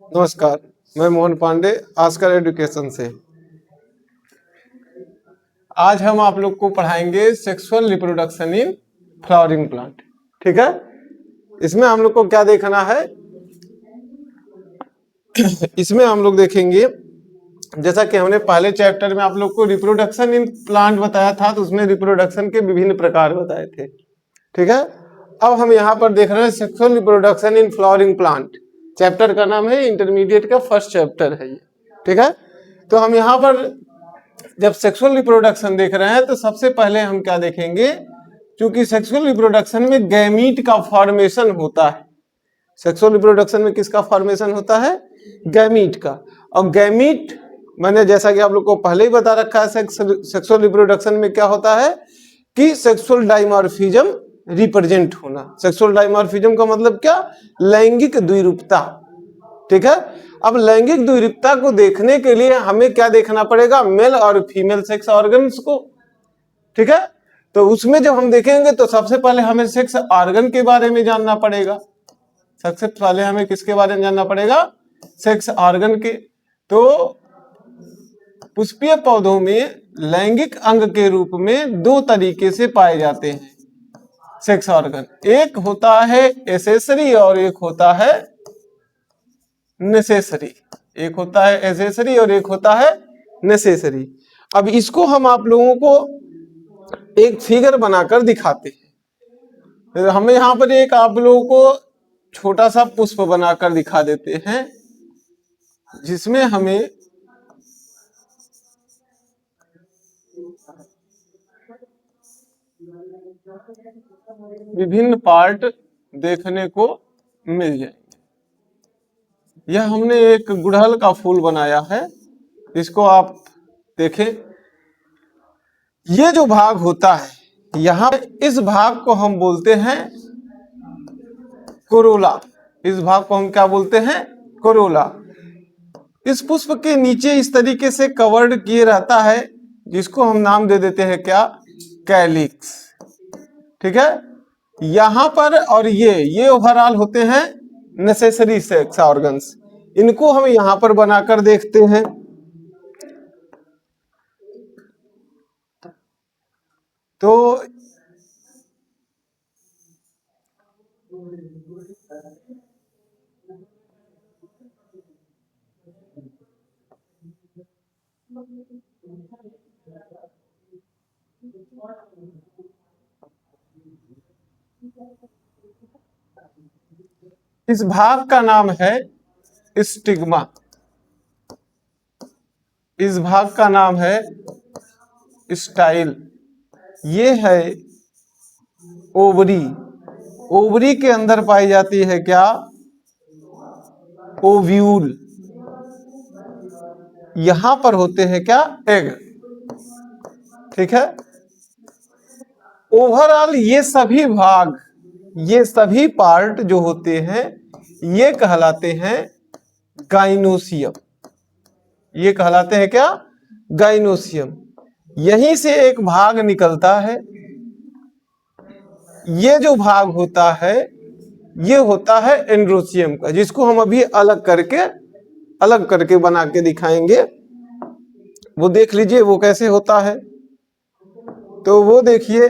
नमस्कार, मैं Mohan Pandey ask her education से। आज हम आप लोग को पढ़ाएंगे sexual reproduction in flowering plant. ठीक है, इसमें हम लोग को क्या देखना है? इसमें हम लोग देखेंगे, जैसा कि हमने पहले चैप्टर में आप लोग को रिप्रोडक्शन इन प्लांट बताया था, तो उसमें रिप्रोडक्शन के विभिन्न प्रकार बताए थे। ठीक है, अब हम यहाँ पर देख रहे हैं sexual reproduction in flowering plant. Chapter का नाम है, इंटरमीडिएट का फर्स्ट चैप्टर है ये। ठीक है, तो हम यहाँ पर जब सेक्सुअल रिप्रोडक्शन देख रहे हैं तो सबसे पहले हम क्या देखेंगे, क्योंकि सेक्सुअल रिप्रोडक्शन में गैमीट का फॉर्मेशन होता है। सेक्सुअल रिप्रोडक्शन में किसका फॉर्मेशन होता है? गैमीट का। और गैमीट मैंने जैसा कि आप लोग को पहले ही बता रखा है, सेक्सुअल रिप्रोडक्शन में क्या होता है कि सेक्सुअल डाइमॉर्फिज्म रिप्रेजेंट होना। सेक्सुअल डाइमॉर्फिज्म का मतलब क्या? लैंगिक द्विरूपता। ठीक है, अब लैंगिक द्विरूपता को देखने के लिए हमें क्या देखना पड़ेगा? मेल और फीमेल सेक्स ऑर्गन्स को। ठीक है, तो उसमें जब हम देखेंगे तो सबसे पहले हमें सेक्स ऑर्गन के बारे में जानना पड़ेगा। सबसे पहले हमें किसके बारे में जानना पड़ेगा? सेक्स ऑर्गन के। तो पुष्पीय पौधों में लैंगिक अंग के रूप में दो तरीके से पाए जाते हैं सेक्स ऑर्गन। एक होता है एसेसरी और एक होता है नेसेसरी। एक होता है एसेसरी और एक होता है नेसेसरी। अब इसको हम आप लोगों को एक फिगर बनाकर दिखाते हैं। हमें यहाँ पर एक आप लोगों को छोटा सा पुष्प बनाकर दिखा देते हैं, जिसमें हमें विभिन्न पार्ट देखने को मिल जाएंगे। यह हमने एक गुड़हल का फूल बनाया है, इसको आप देखें। ये जो भाग होता है यहाँ, इस भाग को हम बोलते हैं कोरोला। इस भाग को हम क्या बोलते हैं? कोरोला। इस पुष्प के नीचे इस तरीके से कवर्ड किए रहता है, जिसको हम नाम दे देते हैं क्या? कैलिक्स। ठीक है, यहां पर और ये ओवरऑल होते हैं नेसेसरी सेक्स ऑर्गन्स। इनको हम यहां पर बनाकर देखते हैं। तो इस भाग का नाम है स्टिग्मा। इस भाग का नाम है स्टाइल। ये है ओवरी। ओवरी के अंदर पाई जाती है क्या? ओव्यूल। यहां पर होते हैं क्या? एग। ठीक है, ओवरऑल ये सभी भाग, ये सभी पार्ट जो होते हैं, ये कहलाते हैं गाइनोसियम। ये कहलाते हैं क्या? गाइनोसियम। यहीं से एक भाग निकलता है। ये जो भाग होता है ये होता है एंड्रोसियम का, जिसको हम अभी अलग करके बना के दिखाएंगे। वो देख लीजिए वो कैसे होता है। तो वो देखिए,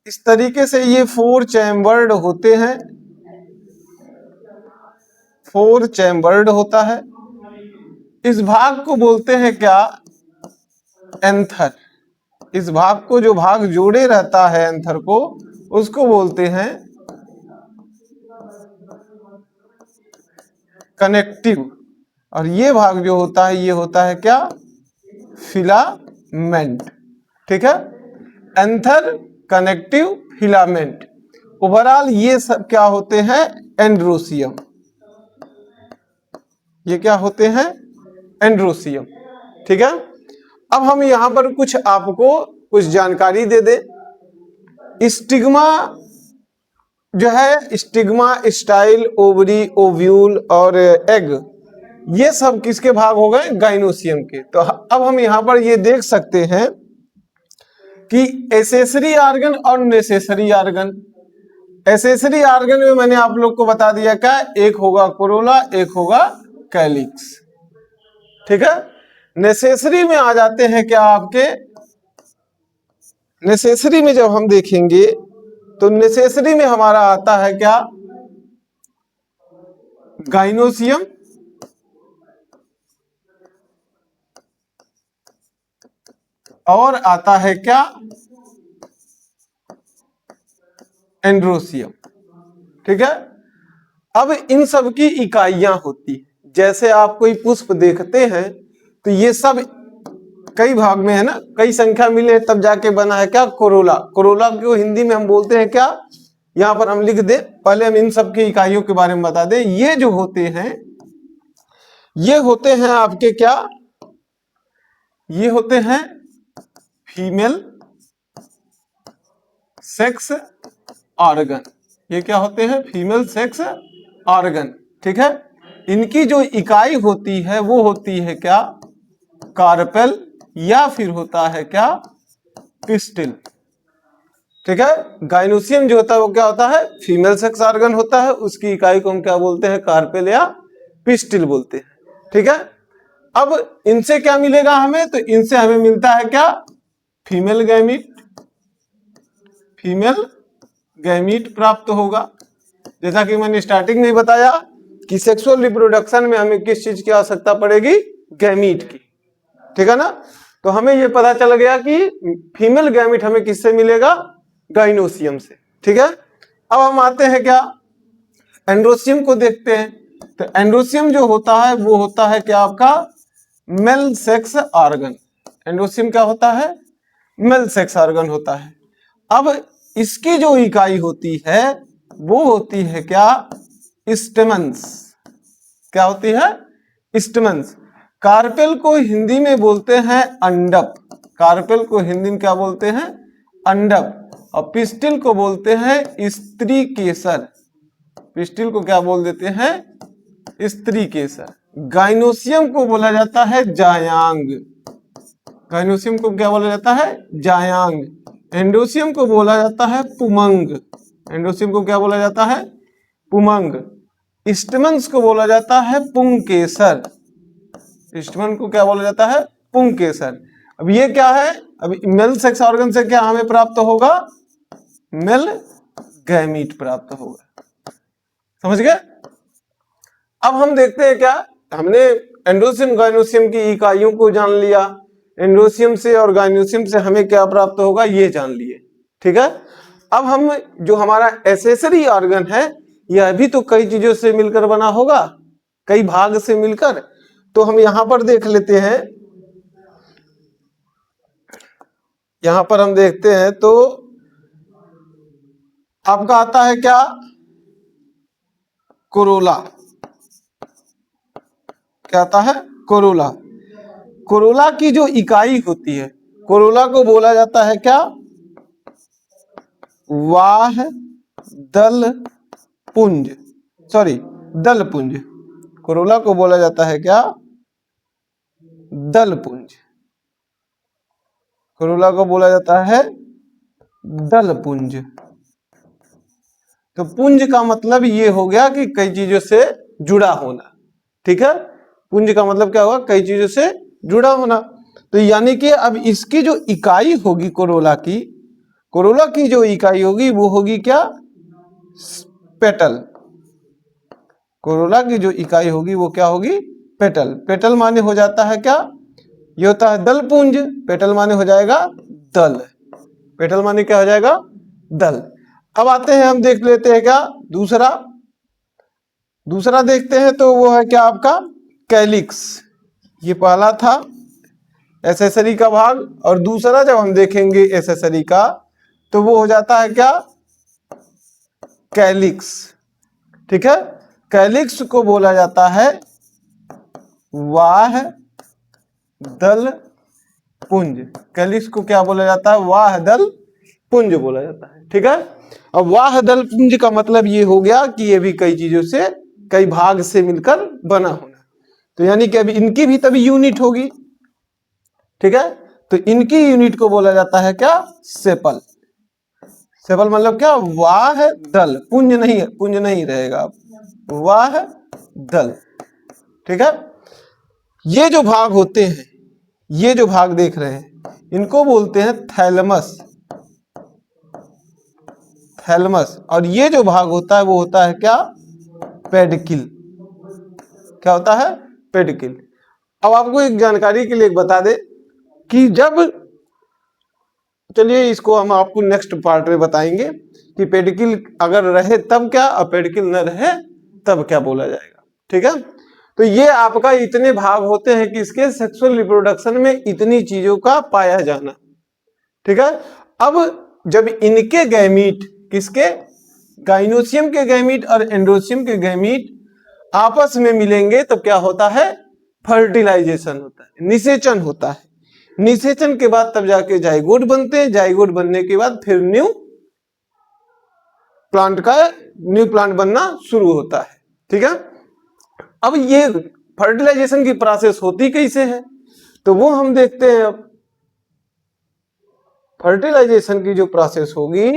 इस तरीके से ये 4 चैम्बर्ड होते हैं। 4 चैम्बर्ड होता है। इस भाग को बोलते हैं क्या? एंथर। इस भाग को, जो भाग जोड़े रहता है एंथर को, उसको बोलते हैं कनेक्टिव। और ये भाग जो होता है ये होता है क्या? फिलामेंट। ठीक है, एंथर, कनेक्टिव, फिलामेंट। ओवरऑल ये सब क्या होते हैं? एंड्रोसियम। ये क्या होते हैं? एंड्रोसियम। ठीक है, अब हम यहां पर कुछ आपको कुछ जानकारी दे दें। स्टिग्मा जो है, स्टिग्मा, स्टाइल, ओवरी, ओव्यूल और एग, ये सब किसके भाग हो गए? गाइनोसियम के। तो अब हम यहां पर ये देख सकते हैं कि एसेसरी ऑर्गन और नेसेसरी ऑर्गन। एसेसरी ऑर्गन में मैंने आप लोग को बता दिया क्या, एक होगा कोरोला, एक होगा कैलिक्स। ठीक है। नेसेसरी में आ जाते हैं क्या आपके, नेसेसरी में जब हम देखेंगे तो नेसेसरी में हमारा आता है क्या, गाइनोसियम, और आता है क्या, एंड्रोसियम। ठीक है। अब इन सब की इकाइयां होती है, जैसे आप कोई पुष्प देखते हैं तो ये सब कई भाग में है ना, कई संख्या मिले तब जाके बना है क्या, कोरोला। कोरोला को हिंदी में हम बोलते हैं क्या, यहां पर हम लिख दे, पहले हम इन सब की इकाइयों के बारे में बता दें। ये जो होते हैं, ये होते हैं आपके क्या, ये होते हैं फीमेल सेक्स ऑर्गन। ये क्या होते हैं, फीमेल सेक्स ऑर्गन। ठीक है। इनकी जो इकाई होती है वो होती है क्या, कार्पेल, या फिर होता है क्या, पिस्टिल। ठीक है। गाइनोसियम जो होता है वो क्या होता है, फीमेल सेक्स ऑर्गन होता है, उसकी इकाई को हम क्या बोलते हैं, कार्पेल या पिस्टिल बोलते हैं। ठीक है। अब इनसे क्या मिलेगा हमें, तो इनसे हमें मिलता है क्या, फीमेल गैमीट, फीमेल गैमीट प्राप्त होगा। जैसा कि मैंने स्टार्टिंग में बताया कि सेक्सुअल रिप्रोडक्शन में हमें किस चीज की आवश्यकता पड़ेगी, गैमीट की। ठीक है ना। तो हमें यह पता चल गया कि फीमेल गैमीट हमें किससे मिलेगा, गाइनोसियम से। ठीक है। अब हम आते हैं क्या, एंड्रोसियम को देखते हैं। तो एंड्रोसियम जो होता है वो होता है क्या आपका, मेल सेक्स ऑर्गन। एंड्रोसियम क्या होता है, मेल सेक्स ऑर्गन होता है। अब इसकी जो इकाई होती है वो होती है क्या, स्टेमन्स। क्या होती है, स्टेमन्स। कार्पेल को हिंदी में बोलते हैं अंडप, कार्पेल को हिंदी में क्या बोलते हैं, अंडप। और पिस्टिल को बोलते हैं स्त्री केसर, पिस्टिल को क्या बोल देते हैं, स्त्री केसर। गाइनोसियम को बोला जाता है जायांग, गाइनोसियम को क्या बोला जाता है, जायांग। एंडोसियम को बोला जाता है पुमंग, एंडोसियम को क्या बोला जाता है, पुमंग। स्टेमन्स को बोला जाता है पुंकेसर, स्टेमन को क्या बोला जाता है, पुंकेसर। अब ये क्या है, अब मेल सेक्स ऑर्गन से क्या हमें प्राप्त होगा, मेल गैमीट प्राप्त होगा। समझ गए। अब हम देखते हैं क्या, हमने एंडोसियम गाइनोसियम की इकाइयों को जान लिया, एंडोसियम से और गाइनोसियम से हमें क्या प्राप्त होगा ये जान लिए। ठीक है। अब हम जो हमारा एसेसरी ऑर्गन है यह भी तो कई चीजों से मिलकर बना होगा, कई भाग से मिलकर। तो हम यहां पर देख लेते हैं, यहां पर हम देखते हैं तो आपका आता है क्या, कोरोला। क्या आता है, कोरोला। कोरोला की जो इकाई होती है, कोरोला को बोला जाता है क्या, वाह दल पुंज, सॉरी दल पुंज। कोरोला को बोला जाता है क्या, दल पुंज। कोरोला को बोला जाता है दल पुंज। तो पुंज का मतलब ये हो गया कि कई चीजों से जुड़ा होना। ठीक है। पुंज का मतलब क्या होगा, कई चीजों से जुड़ा होना। तो यानी कि अब इसकी जो इकाई होगी कोरोला की, कोरोला की जो इकाई होगी वो होगी क्या, पेटल। कोरोला की जो इकाई होगी वो क्या होगी, पेटल। पेटल माने हो जाता है क्या, ये होता है दल पुंज। पेटल माने हो जाएगा दल, पेटल माने क्या हो जाएगा, दल। अब आते हैं हम देख लेते हैं क्या, दूसरा, दूसरा देखते हैं तो वो है क्या आपका, कैलिक्स। ये पहला था एसेसरी का भाग, और दूसरा जब हम देखेंगे एसेसरी का तो वो हो जाता है क्या, कैलिक्स। ठीक है। कैलिक्स को बोला जाता है वाह दल पुंज। कैलिक्स को क्या बोला जाता है, वाह दल पुंज बोला जाता है। ठीक है। अब वाह दल पुंज का मतलब ये हो गया कि ये भी कई चीजों से, कई भाग से मिलकर बना होना। तो यानी कि अभी इनकी भी तभी यूनिट होगी। ठीक है। तो इनकी यूनिट को बोला जाता है क्या, सेपल। सेपल मतलब क्या, वाह दल, पुंज नहीं है, पुंज नहीं रहेगा, वाह दल। ठीक है, ये जो भाग होते हैं, ये जो भाग देख रहे हैं, इनको बोलते हैं थैलेमस, थैलेमस। और ये जो भाग होता है वो होता है क्या, पेडिकिल। क्या होता है, पेडिकिल। अब आपको एक जानकारी के लिए बता दे कि जब, चलिए इसको हम आपको नेक्स्ट पार्ट में बताएंगे कि पेडिकिल अगर रहे तब क्या, और पेडिकिल न रहे तब क्या बोला जाएगा। ठीक है, तो ये आपका इतने भाग होते हैं कि इसके सेक्सुअल रिप्रोडक्शन में इतनी चीजों का पाया जाना। ठीक है, अब जब इनके गैमीट, किसके, गाइनोसियम के गैमीट और एंड्रोसियम के गैमीट आपस में मिलेंगे तब क्या होता है, फर्टिलाइजेशन होता है, निषेचन होता है। निषेचन के बाद तब जाके जाइगोट बनते हैं, जाइगोट बनने के बाद फिर न्यू प्लांट बनना शुरू होता है। ठीक है, अब ये फर्टिलाइजेशन की प्रोसेस होती कैसे है, तो वो हम देखते हैं। अब फर्टिलाइजेशन की जो प्रोसेस होगी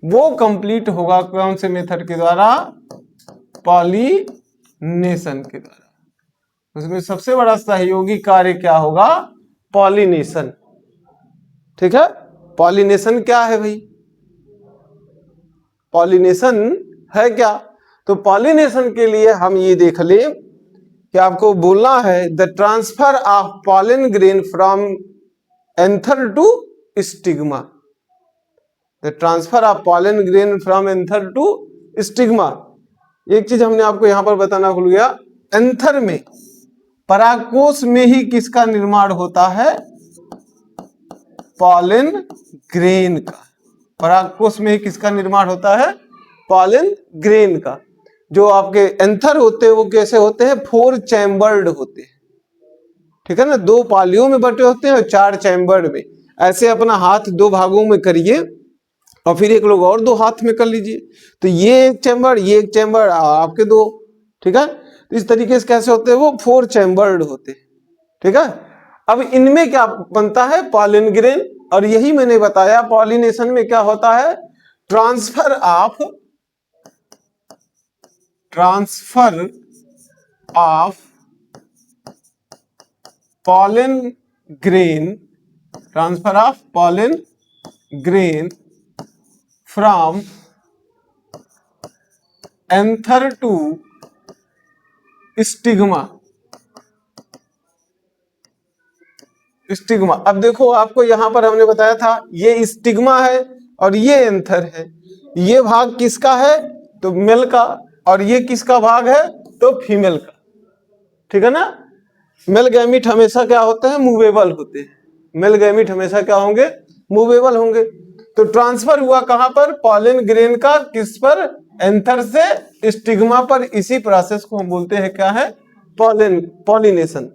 वो कंप्लीट होगा कौन से मेथड के द्वारा, पॉलिनेशन के द्वारा। उसमें सबसे बड़ा सहयोगी कार्य क्या होगा, पॉलिनेशन। ठीक है, पॉलिनेशन क्या है भाई, पॉलिनेशन है क्या, तो पॉलिनेशन के लिए हम ये देख ले कि आपको बोलना है the transfer of pollen grain from anther to stigma, the transfer of pollen grain from anther to stigma. एक चीज हमने आपको यहां पर बताना भूल गया, एंथर में, परागकोश में ही किसका निर्माण होता है, पॉलन ग्रेन का। परागकोश में ही किसका निर्माण होता है, पॉलन ग्रेन का। जो आपके एंथर होते हैं वो कैसे होते हैं, 4 चैम्बर्ड होते हैं। ठीक है ना, 2 पालियों में बटे होते हैं और 4 चैम्बर्ड में। ऐसे अपना हाथ 2 भागों में करिए और फिर एक लोग और 2 हाथ में कर लीजिए, तो ये एक चैम्बर, ये एक चैम्बर, आपके 2। ठीक है, तो इस तरीके से कैसे होते हैं, वो 4 चैम्बर्ड होते हैं। ठीक है, अब इनमें क्या बनता है, पॉलन ग्रेन। और यही मैंने बताया पॉलिनेशन में क्या होता है, transfer of pollen grain, transfer of pollen grain from anther to stigma. Stigma, अब देखो आपको यहां पर हमने बताया था ये स्टिग्मा है और ये एंथर है। ये भाग किसका है, तो मेल का, और ये किसका भाग है, तो फीमेल का। ठीक है ना, मेल गैमीट हमेशा क्या होते हैं, मूवेबल होते हैं। मेल गैमीट हमेशा क्या होंगे, मूवेबल होंगे। तो ट्रांसफर हुआ कहां पर, पॉलन ग्रेन का, किस पर, एंथर से स्टिग्मा पर। इसी प्रोसेस को हम बोलते हैं क्या है, पॉलिनेशन।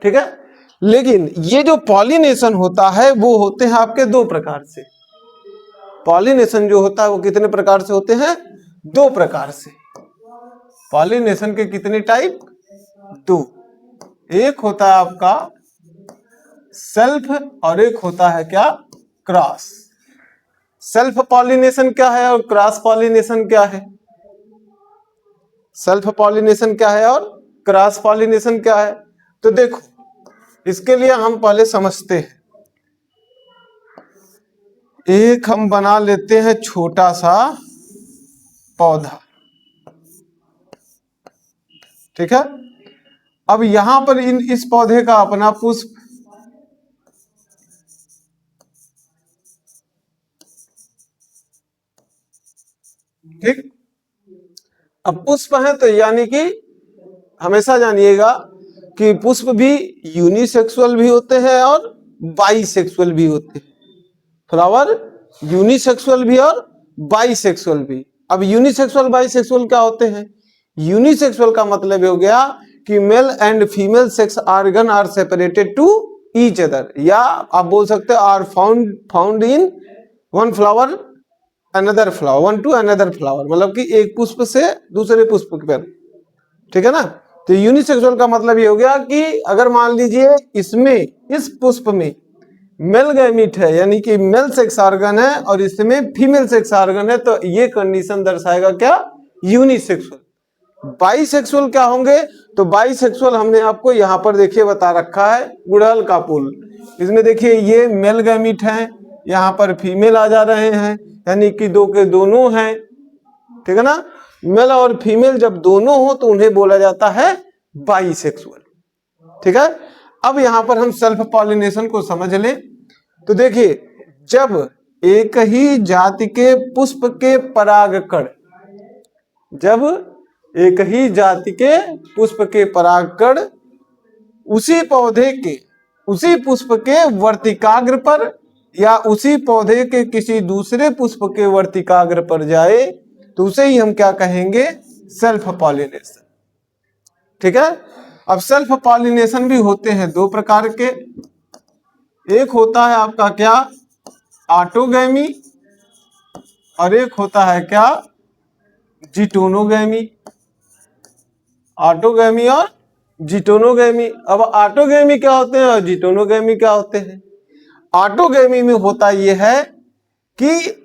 ठीक है, लेकिन ये जो पॉलिनेशन होता है वो होते हैं आपके 2 प्रकार से। पॉलिनेशन जो होता है वो कितने प्रकार से होते हैं, 2 प्रकार से। पॉलिनेशन के कितने टाइप, 2। एक होता है आपका सेल्फ और एक होता है क्या, क्रॉस। सेल्फ पॉलिनेशन क्या है और क्रॉस पॉलिनेशन क्या है, सेल्फ पॉलिनेशन क्या है और क्रॉस पॉलिनेशन क्या है। तो देखो इसके लिए हम पहले समझते हैं, एक हम बना लेते हैं छोटा सा पौधा। ठीक है, अब यहां पर इस पौधे का अपना पुष्प, ठीक, अब पुष्प है तो यानी कि हमेशा जानिएगा कि पुष्प भी यूनिसेक्सुअल भी होते हैं और बाइसेक्सुअल भी होते हैं। फ्लावर यूनिसेक्सुअल भी और बाइसेक्सुअल भी। अब यूनिसेक्सुअल बाइसेक्सुअल क्या होते हैं, यूनिसेक्सुअल का मतलब हो गया कि male and female sex organ are separated to each other, या आप बोल सकते हो are found in one flower another flower, one to another flower, मतलब कि एक पुष्प से दूसरे पुष्प पर। ठीक है ना, तो यूनिसेक्सुअल का मतलब ये हो गया कि अगर मान लीजिए इसमें, इस पुष्प में मेल गैमीट है, यानी कि मेल सेक्स ऑर्गन है और इसमें फीमेल सेक्स ऑर्गन है, तो ये कंडीशन दर्शाएगा क्या, यूनिसेक्सुअल। बाइसेक्सुअल क्या होंगे, तो बाइसेक्सुअल हमने आपको यहाँ पर देखिए बता रखा है, गुड़हल का फूल, इसमें देखिए ये मेल गैमीट है, यहाँ पर फीमेल आ जा रहे हैं, यानी कि दो के दोनों हैं, ठीक है ना। मेल और फीमेल जब दोनों हो तो उन्हें बोला जाता है बाइसेक्सुअल, ठीक है। अब यहां पर हम सेल्फ पॉलिनेशन को समझ लें, तो देखिए जब एक ही जाति के पुष्प के परागकण, जब एक ही जाति के पुष्प के परागकण उसी पौधे के, उसी पुष्प के वर्तिकाग्र पर या उसी पौधे के किसी दूसरे पुष्प के वर्तिकाग्र पर जाए तो उसे ही हम क्या कहेंगे, सेल्फ पॉलिनेशन, ठीक है। अब सेल्फ पॉलिनेशन भी होते हैं दो प्रकार के, एक होता है आपका क्या, ऑटोगैमी, और एक होता है क्या, जिटोनोगैमी। ऑटोगैमी और जिटोनोगैमी। अब ऑटोगैमी क्या होते हैं और जिटोनोगैमी क्या होते हैं। ऑटोगैमी में होता यह है कि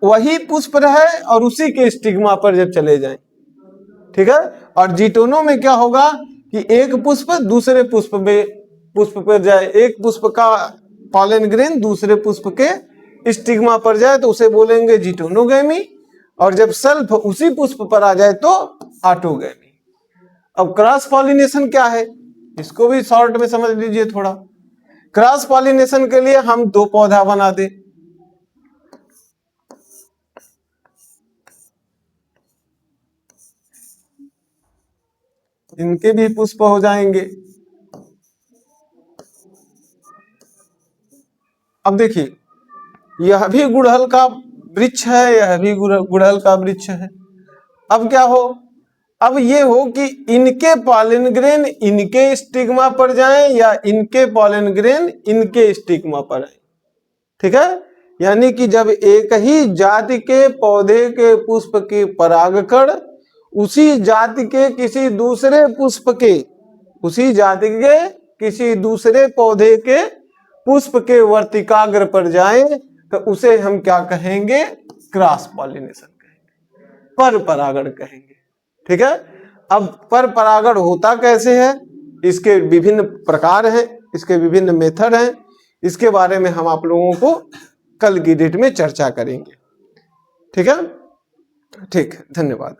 वही पुष्प रहे और उसी के स्टिग्मा पर जब चले जाएं, ठीक है। और जिटोनो में क्या होगा कि एक पुष्प दूसरे पुष्प पर जाए, एक पुष्प का पॉलन ग्रेन दूसरे पुष्प के स्टिग्मा पर जाए तो उसे बोलेंगे जिटोनोगैमी, और जब सेल्फ उसी पुष्प पर आ जाए तो ऑटोगैमी। अब क्रॉस पॉलिनेशन क्या है, इसको भी शॉर्ट में समझ लीजिए थोड़ा। क्रॉस पॉलिनेशन के लिए हम दो पौधा बना दे, इनके भी पुष्प हो जाएंगे। अब देखिए यह भी गुड़हल का वृक्ष है, यह भी गुड़हल का वृक्ष है। अब क्या हो, अब ये हो कि इनके पॉलन ग्रेन इनके स्टिग्मा पर जाएं या इनके पॉलन ग्रेन इनके स्टिग्मा पर आए, ठीक है। यानी कि जब एक ही जाति के पौधे के पुष्प के परागकण उसी जाति के किसी दूसरे पुष्प के, उसी जाति के किसी दूसरे पौधे के पुष्प के वर्तिकाग्र पर जाए तो उसे हम क्या कहेंगे, क्रॉस पॉलिनेशन कहेंगे, पर परागण कहेंगे, ठीक है। अब पर परागण होता कैसे है, इसके विभिन्न प्रकार हैं, इसके विभिन्न मेथड हैं, इसके बारे में हम आप लोगों को कल की डेट में चर्चा करेंगे, ठीक है। ठीक, धन्यवाद।